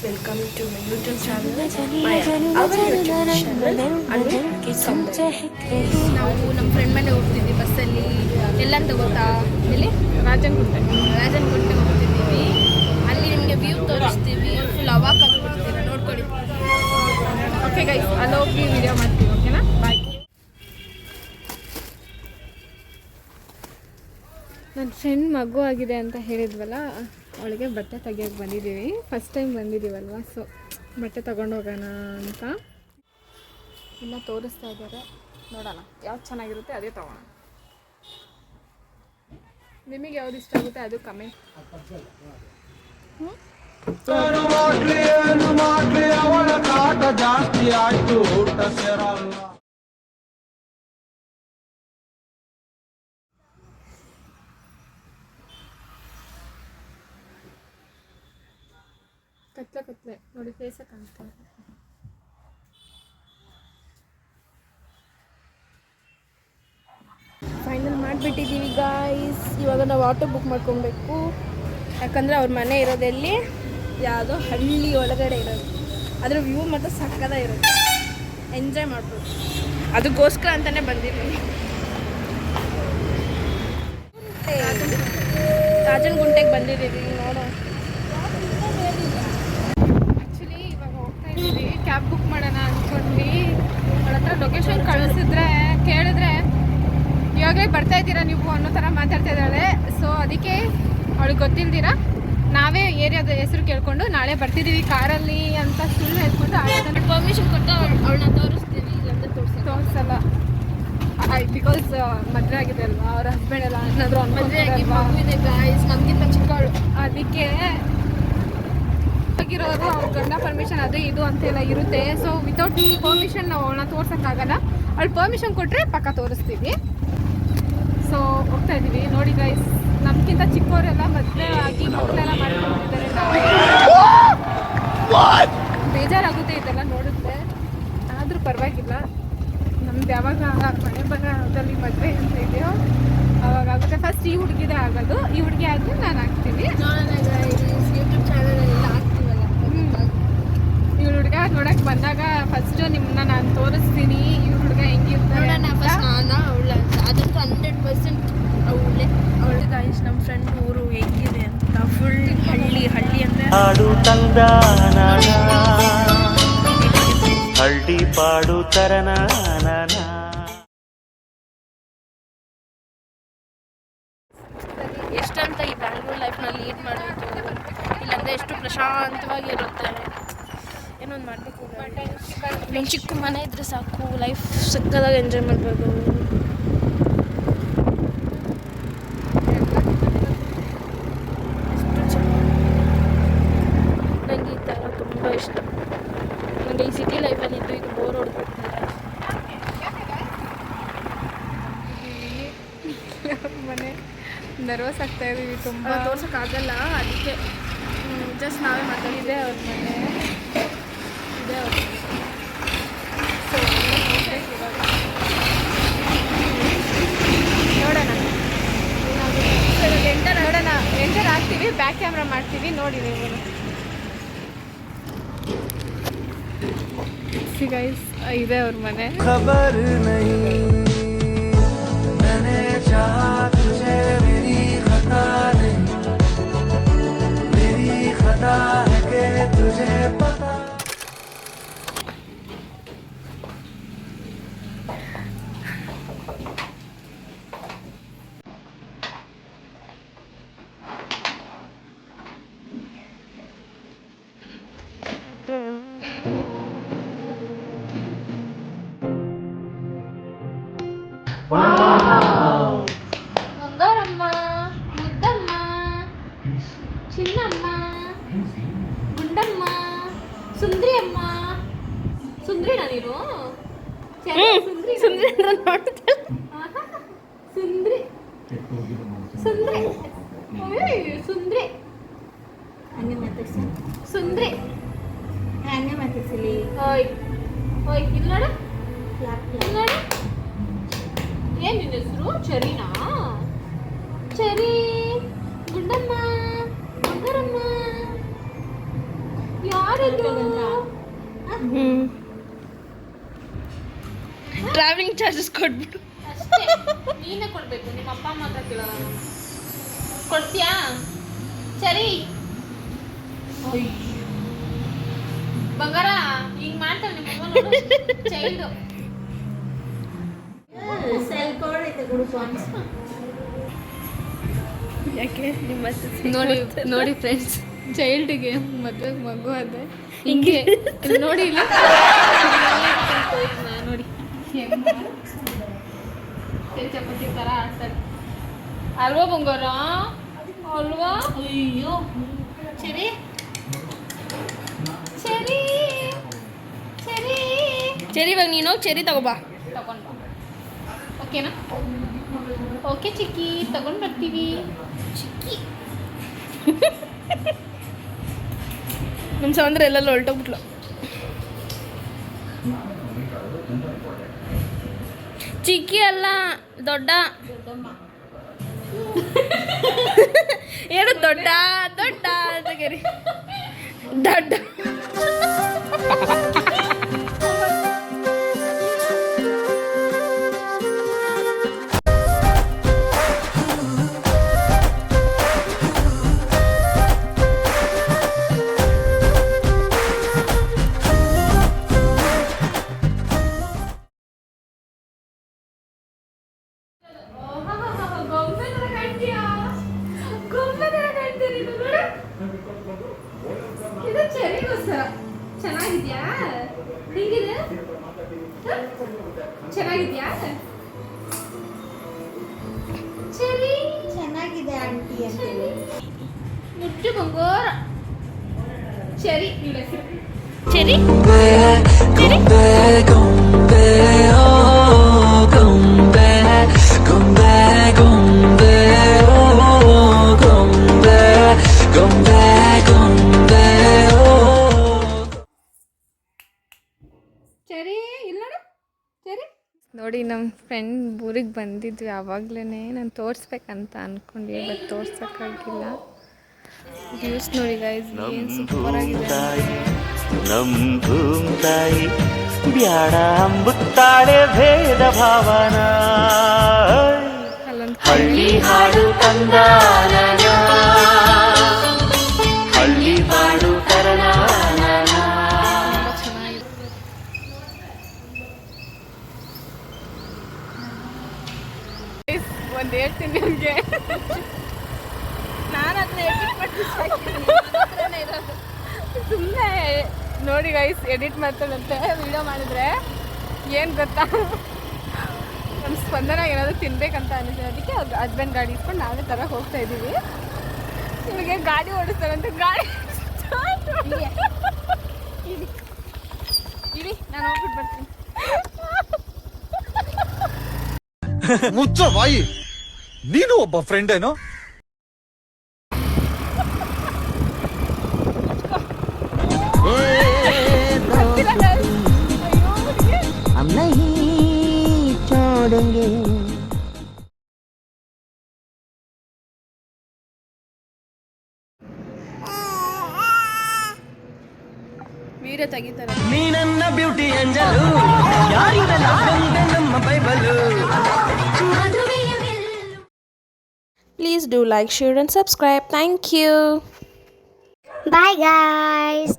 welcome to my YouTube channel, our YouTube channel, ನಾವು ನಮ್ಮ friend ಮನೆ ಹೋಗ್ತಿದ್ವಿ ಬಸ್ಸಲ್ಲಿ. ಎಲ್ಲಂತ ಗೊತ್ತಾ? ಎಲ್ಲಿ? ರಾಜನಗುಂಟೆ ಹೋಗ್ತಿದ್ದೀವಿ. ಅಲ್ಲಿ ನಿಮಗೆ ವ್ಯೂ ತೋರಿಸ್ತೀವಿ. ಫುಲ್ ಅವಾಕ್ ಆಗಿಬಿಡ್ತೀವಿ, ನೋಡ್ಕೊಳ್ಳಿ. ಓಕೆ ಗೈಸ್, ಅಲ್ಲಿ ಹೋಗಿ ವಿಡಿಯೋ ಮಾಡ್ತೀವಿ. ಓಕೆನಾ? ಬಾಯ್. ನನ್ನ ಫ್ರೆಂಡ್ ಮಗು ಆಗಿದೆ ಅಂತ ಹೇಳಿದ್ವಲ್ಲ, ಅವಳಿಗೆ ಬಟ್ಟೆ ತೆಗಿಯೋಕ್ಕೆ ಬಂದಿದ್ದೀವಿ. ಫಸ್ಟ್ ಟೈಮ್ ಬಂದಿದ್ದೀವಲ್ವ, ಸೊ ಬಟ್ಟೆ ತೊಗೊಂಡು ಹೋಗೋಣ ಅಂತ ಇನ್ನು ತೋರಿಸ್ತಾ ಇದ್ದಾರೆ. ನೋಡೋಣ ಯಾವ್ದು ಚೆನ್ನಾಗಿರುತ್ತೆ ಅದೇ ತೊಗೋಣ. ನಿಮಗೆ ಯಾವ್ದು ಇಷ್ಟ ಆಗುತ್ತೆ ಅದು ಕಮೆಂಟ್. ಜಾಸ್ತಿ ಆಯ್ತು ಊಟ ಸೇರಲ್ಲ. ಕತ್ಲೆ ನೋಡಿ, ಫೇಸ ಕಾಣ್ತಾ ಇದೆ. ಫೈನಲ್ ಮಾಡಿಬಿಟ್ಟಿದ್ದೀವಿ ಗಾಯ್ಸ್. ಇವಾಗ ನಾವು ಆಟೋ ಬುಕ್ ಮಾಡ್ಕೊಬೇಕು, ಯಾಕಂದರೆ ಅವ್ರ ಮನೆ ಇರೋದೆಲ್ಲಿ ಯಾವುದೋ ಹಳ್ಳಿ ಒಳಗಡೆ ಇರೋದು. ಅದ್ರ ವ್ಯೂ ಮತ್ತು ಸಕ್ಕದ ಇರೋದು, ಎಂಜಾಯ್ ಮಾಡ್ಬೋದು. ಅದಕ್ಕೋಸ್ಕರ ಅಂತಲೇ ಬಂದಿದ್ದೀವಿ. ರಾಜನಗುಂಟೆಗೆ ಬಂದಿದ್ದೀವಿ. ನೋಡೋ, ಆ್ಯಕ್ಚುಲಿ ಇವಾಗ ಹೋಗ್ತಾ ಇದ್ದೀವಿ. ಕ್ಯಾಬ್ ಬುಕ್ ಮಾಡೋಣ ಅಂದ್ಕೊಂಡ್ವಿ. ಅವಳ ಹತ್ರ ಲೊಕೇಶನ್ ಕಳಿಸಿದ್ರೆ ಕೇಳಿದ್ರೆ ಇವಾಗಲೇ ಬರ್ತಾ ಇದ್ದೀರಾ ನೀವು ಅನ್ನೋ ಥರ ಮಾತಾಡ್ತಾ ಇದ್ದಾಳೆ. ಸೊ ಅದಕ್ಕೆ ಅವಳಿಗೆ ಗೊತ್ತಿಲ್ದಿರ ನಾವೇ ಏರಿಯಾದ ಹೆಸರು ಕೇಳ್ಕೊಂಡು ನಾಳೆ ಬರ್ತಿದ್ದೀವಿ ಕಾರಲ್ಲಿ ಅಂತ ಸುಳ್ಳು ಹೇಳ್ಕೊಂಡು ಅದನ್ನು ಪರ್ಮಿಷನ್ ಕೊಟ್ಟು ಅವಳನ್ನ ತೋರಿಸ್ತೀವಿ, ಇಲ್ಲಾಂದ್ರೆ ತೋರಿಸಲ್ಲ. ಬಿಕಾಸ್ ಮದುವೆ ಆಗಿದೆ ಅಲ್ವಾ, ಅವ್ರ ಹಸ್ಬೆಂಡ್ ಎಲ್ಲ ಏನಾದರೂ ಮದುವೆ ಗಾಯ್ಸ್, ನಮಗಿಂತ ಚಿಕ್ಕವಳು. ಅದಕ್ಕೆ ಆಗಿರೋರು ಅವ್ರ ಗಂಡ ಪರ್ಮಿಷನ್ ಅದು ಇದು ಅಂತೆಲ್ಲ ಇರುತ್ತೆ. ಸೊ ವಿತೌಟ್ ಪರ್ಮಿಷನ್ ನಾವು ಅವಳನ್ನ ತೋರ್ಸೋಕ್ಕಾಗಲ್ಲ. ಅವಳು ಪರ್ಮಿಷನ್ ಕೊಟ್ಟರೆ ಪಕ್ಕ ತೋರಿಸ್ತೀವಿ. ಸೊ ಹೋಗ್ತಾ ಇದ್ದೀವಿ. ನೋಡಿ ಗೈಸ್, ನಮ್ಗಿಂತ ಚಿಕ್ಕವರೆಲ್ಲ ಮದುವೆ ಆಗಿ ಮಕ್ಕಳೆಲ್ಲ ಮಾಡ್ಕೊಂಡಿದ್ದಾರೆ. ಬೇಜಾರಾಗುತ್ತೆ ಇದೆಲ್ಲ ನೋಡುತ್ತೆ, ಆದರೂ ಪರವಾಗಿಲ್ಲ. ನಮ್ದು ಯಾವಾಗ ಮನೆ ಬರೋದಲ್ಲಿ ಮದುವೆ ಅಂತ ಇದೆಯೋ ಅವಾಗ ಆಗುತ್ತೆ. ಫಸ್ಟ್ ಈ ಹುಡುಗಿದೇ ಆಗೋದು, ಈ ಹುಡುಗಿ ಆದ್ಮೇಲೆ ನಾನು ಆಗ್ತೀನಿ. ಯೂಟ್ಯೂಬ್ ಚಾನಲಲ್ಲೆಲ್ಲ ಆಗ್ತೀವಲ್ಲ, ಇವ್ರ ಹುಡುಗ ನೋಡಕ್ಕೆ ಬಂದಾಗ ಫಸ್ಟು ನಿಮ್ಮನ್ನ ನಾನು ತೋರಿಸ್ತೀನಿ, ಇವ್ರ ಹುಡುಗ ಹೆಂಗಿರ್ತಾರೆ. ಅದಂತೂ 100% ಅವಳು ಗಾಯ್ಸ್. ನಮ್ಮ ಫ್ರೆಂಡ್ ಊರು ಹೆಂಗಿದೆ ಅಂತ, ಫುಲ್ ಹಳ್ಳಿ ಅಂದರೆ ಹಾಡು ತಂದ ಹಳ್ಳಿ ಪಾಡು ತರನ. ಎಷ್ಟಂತ ಈ ಬ್ಯಾಂಗ್ಳೂರ್ ಲೈಫ್ನ ಲೀಡ್ ಮಾಡೋದು, ಇಲ್ಲಾಂದರೆ ಎಷ್ಟು ಪ್ರಶಾಂತವಾಗಿರುತ್ತೆ. ಏನೊಂದು ಮಾಡಬೇಕು, ನಮ್ಮ ಚಿಕ್ಕ ಮನೆ ಇದ್ದರೆ ಸಾಕು, ಲೈಫ್ ಸಕ್ಕದಾಗಿ ಎಂಜಾಯ್ ಮಾಡ್ಬೋದು. ನನಗೆ ಈ ಥರ ತುಂಬ ಇಷ್ಟ. ನನಗೆ ಈ ಸಿಟಿ ಲೈಫಲ್ಲಿ ಇದು ಬೋರ್ ಹೊಡೆದ್ಬಿಡ್ತಾರೆ. ಮನೆ ನರ್ವಸ್ ಆಗ್ತಾ ಇದೀವಿ ತುಂಬ. ತೋರ್ಸೋಕ್ಕಾಗಲ್ಲ, ಅದಕ್ಕೆ ಜಸ್ಟ್ ನಾವೇ ಮಾತಾಡಿದೆ. ಅವ್ರ ಮನೆ ಇದೆ ಅವ್ರ ಮನೆ. ಸೊ ನೋಡೋಣ ಎಂಟರ್ ಆಗ್ತೀವಿ. ಬ್ಯಾಕ್ ಕ್ಯಾಮ್ರಾ ಮಾಡ್ತೀವಿ, ನೋಡಿ ನೀವು. ಗೈಸ್, ಇದೆ ಅವ್ರ ಮನೆ. ಖಬರ್ ನಹೀ मैंने चाहा तुझे, मेरी खता नहीं, मेरी खता है कि तुझे पता. ಬಂಗಾರಮ್ಮ, ಮುದ್ದಮ್ಮ, ಚಿನ್ನಮ್ಮ, ಗುಂಡಮ್ಮ, ಸುಂದ್ರಿ ಅಮ್ಮ. ಸುಂದ್ರಿನಾ ನೀನು? ಸುಂದ್ರಿ ಸುಂದ್ರಿ ಸುಂದ್ರಿ ಸುಂದ್ರಿ ಹಂಗೆ ಮಾತಾಡ್ಸಿ. ಸುಂದ್ರಿ ಹಂಗೆ ಮಾತಾಡ್ಸಿಲಿ. ಓಯ್ ಓಯ್, ಇಲ್ಲಿ ನೋಡ, ಇಲ್ಲಿ ನೋಡ. ಏನು ನಿನ್ನ ಹೆಸರು? ಚರಿನಾ? ಚರಿ, ಗುಂಡಮ್ಮ, ಬಂಗಾರಮ್ಮ. ಯಾರು ಎದುರಿಸ್ಕೊಟ್ಬಿಟ್ಟು ಅಷ್ಟೇ. ನೀನೇ ಕೊಡ್ಬೇಕು, ನಿಮ್ಮ ಅಪ್ಪ ಅಮ್ಮ ಹತ್ರ ಕೇಳೋಣ. ಕೊಡ್ತೀಯಾ? ಸರಿ ಬಂಗಾರ ಹಿಂಗ್ ಮಾಡ್ತಾರೆ ನಿಮ್ಮ ಅಮ್ಮ. ಚೈಲ್ಡು ಯಾಕೆ ನಿಮ್ಮ ನೋಡಿ ನೋಡಿ ಫ್ರೆಂಡ್ಸ್, ಚೈಲ್ಡ್ಗೆ ಮದುವೆಗೆ ಮಗು ಅದೇ ಹಿಂಗೆ ಇಲ್ಲಿ ನೋಡಿ ಇಲ್ಲ ನೋಡಿ ಚಪಾತಿ ಥರ ಆಡ್ತಾರೆ ಅಲ್ವಾ ಬಂಗಾರ? ಅಲ್ವಾ? ಅಯ್ಯೋ ಸರಿ ಸರಿ ಸರಿ ಚೆರಿ ಇವಾಗ ನೀನು ಚೆರಿ ತಗೋಬಾ. ತಗೊಂಡ್ ಬಾ. ಓಕೆನಾ? ಓಕೆ ಚಿಕ್ಕಿ, ತಗೊಂಡ್ ಬರ್ತೀವಿ. ಚಿಕ್ಕಿ ನಮ್ಮ ಸೌಂದರ್ಯ ಎಲ್ಲೆಲ್ಲ ಹೊರಟೋಗ್ಬಿಟ್ಲು. ಚಿಕ್ಕಿ ಅಲ್ಲ ದೊಡ್ಡ. ಏನು ದೊಡ್ಡ ದೊಡ್ಡ ಅಂತ ಕರಿ. ದೊಡ್ಡ ಇದು ಚೆರಿಗೋಸ್ಕರ. ಚೆನ್ನಾಗಿದ್ಯಾ? ಹೆಂಗಿದೆ? ಚೆನ್ನಾಗಿದ್ಯಾ? ಚೆರಿ ಚೆನ್ನಾಗಿದೆ ಆಂಟಿ ಅಂತ ಮುಟ್ಟು ಬಂಗೋರ. ಚೆರಿ ನಿಮ್ಮ ಹೆಸರು. ಚೆರಿ ಚೆರಿ ಇಲ್ಲ ನೋಡು ಚೆರಿ. ನೋಡಿ ನಮ್ಮ ಫ್ರೆಂಡ್ ಊರಿಗೆ ಬಂದಿದ್ವಿ, ಆವಾಗಲೇ ನಾನು ತೋರಿಸ್ಬೇಕಂತ ಅಂದ್ಕೊಂಡ್ವಿ, ಬಟ್ ತೋರ್ಸೋಕ್ಕಾಗಿಲ್ಲ. ವ್ಯೂಸ್ ನೋಡಿ ಗೈಸ್, ಏನು ಸೂಪರ್ ಆಗಿದೆ. ನಮ್ ಭೂಮ್ ತಾಯಿ ಬ್ಯಾಡ ಅಂಬುತ್ತಾಳೆ ಭೇದ ಭಾವನ. ಅಲ್ಲೊಂದು ಹಳ್ಳಿ ಹಾಡು ತಂದಾನ, ಹಳ್ಳಿ ಹಾಡು ತರನಾನ. ಚೆನ್ನಾಗಿದೆ. ಒಂದು ಹೇಳ್ತೀನಿ ನಿಮಗೆ, ನಾನು ಅದನ್ನ ಎಡಿಟ್ ಮಾಡಿ ಸುಮ್ಮನೆ ನೋಡಿ ಗೈಸ್, ಎಡಿಟ್ ಮಾಡ್ತಾಳಂತೆ ವಿಡಿಯೋ ಮಾಡಿದ್ರೆ. ಏನು ಗೊತ್ತಾ, ನಮ್ಮ ಸ್ಪಂದನ ಏನಾದರೂ ತಿನ್ಬೇಕಂತ ಅನಿಸಿದೆ, ಅದಕ್ಕೆ ಅವ್ರ ಹಸ್ಬೆಂಡ್ ಗಾಡಿ ಇಟ್ಕೊಂಡು ನಾವೇ ಥರ ಹೋಗ್ತಾ ಇದ್ದೀವಿ. ನಿಮಗೆ ಗಾಡಿ ಓಡಿಸ್ತಾರಂತೆ. ಗಾಡಿ ಇಡಿ ನಾನು ಹೋಗ್ಬಿಟ್ಟು ಬರ್ತೀನಿ. ಮುಚ್ಚ ಬಾಯಿ, ನೀನು ಒಬ್ಬ ಫ್ರೆಂಡ್ ಏನೋ. हम नहीं छोड़ेंगे. ವೀಡಿಯೋ ತೆಗಿತಾರೆ. ನೀ ನನ್ನ ಬ್ಯೂಟಿ ಅಂಜಲು, ಯಾರಿರಲ್ಲ ಬಂದೆ ನಮ್ಮ ಬೈಬಲು. Please do like, share and subscribe. Thank you. Bye guys.